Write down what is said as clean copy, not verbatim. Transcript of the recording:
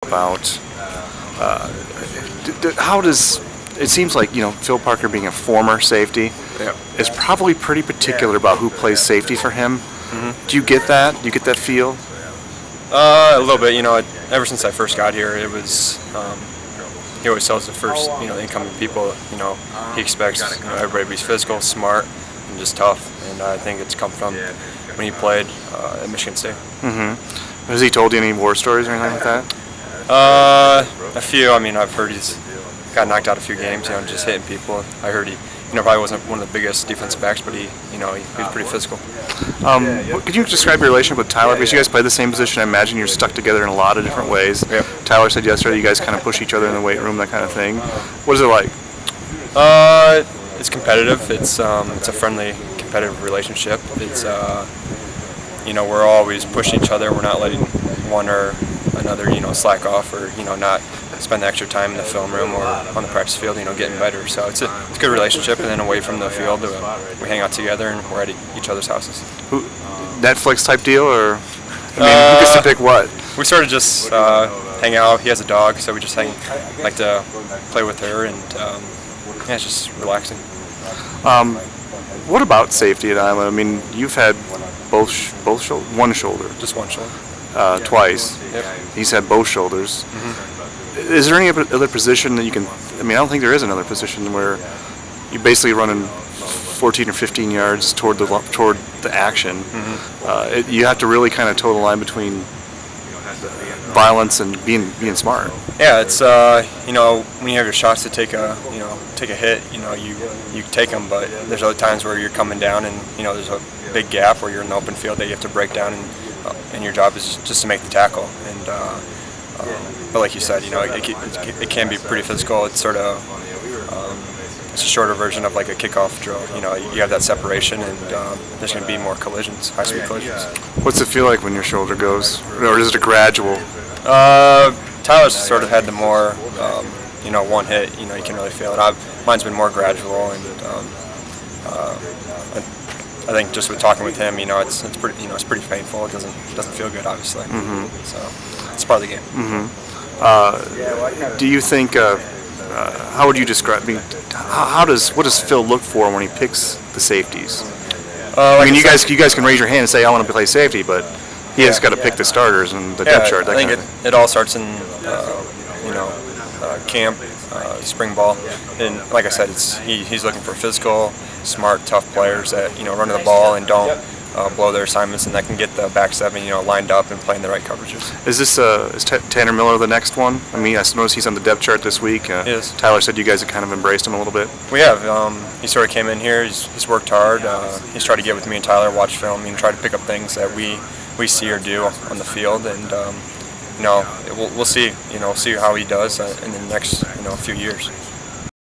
about how does it seems like Phil Parker, being a former safety, is probably pretty particular about who plays safety for him. Mm-hmm. Do you get that? Do you get that feel? A little bit. Ever since I first got here, it was he always tells the first incoming people he expects everybody to be physical, smart, and just tough. And I think it's come from when he played at Michigan State. Mm-hmm. Has he told you any war stories or anything like that? A few. I've heard he's got knocked out a few games, just hitting people. I heard he, probably wasn't one of the biggest defensive backs, but he was pretty physical. Could you describe your relationship with Tyler? Because you guys play the same position. I imagine you're stuck together in a lot of different ways. Yep. Tyler said yesterday you guys kind of push each other in the weight room, that kind of thing. What is it like? It's competitive. It's a friendly, competitive relationship. It's we're always pushing each other. We're not letting one or another slack off or not spend the extra time in the film room or on the practice field getting better. So it's a good relationship. And then away from the field, we hang out together and we're at each other's houses. Netflix type deal, or who gets to pick what? We sort of just hang out. He has a dog, so we just like to play with her, and it's just relaxing. What about safety at Iowa? You've had one shoulder. Just one shoulder. Twice. Yep. He's had both shoulders. Mm-hmm. Is there any other position that you can? I don't think there is another position where you're basically running 14 or 15 yards toward the action. Mm-hmm. You have to really kind of toe the line between violence and being smart. Yeah, it's when you have your shots to take a hit, you take them, but there's other times where you're coming down and there's a big gap where you're in the open field that you have to break down, and your job is just to make the tackle. And but like you said, it can be pretty physical. It's sort of it's a shorter version of like a kickoff drill. You have that separation, and there's going to be more collisions, high-speed collisions. What's it feel like when your shoulder goes, or is it a gradual? Tyler's sort of had the more, one hit. You can really feel it. Mine's been more gradual, and I think just with talking with him, it's pretty, it's pretty painful. It doesn't feel good, obviously. Mm-hmm. So it's part of the game. Mm-hmm. Do you think? How would you describe? What does Phil look for when he picks the safeties? You guys can raise your hand and say I want to play safety, but he has got to pick the starters and the depth chart. I think it all starts in camp, spring ball, and like I said, he's looking for physical, smart, tough players that run to the ball and don't blow their assignments, and that can get the back seven lined up and playing the right coverages. Is Tanner Miller the next one? I noticed he's on the depth chart this week. He is. Tyler said you guys have kind of embraced him a little bit. We have. He sort of came in here. He's worked hard. He's tried to get with me and Tyler, watch film, and try to pick up things that we see or do on the field, and we'll see. See how he does in the next few years.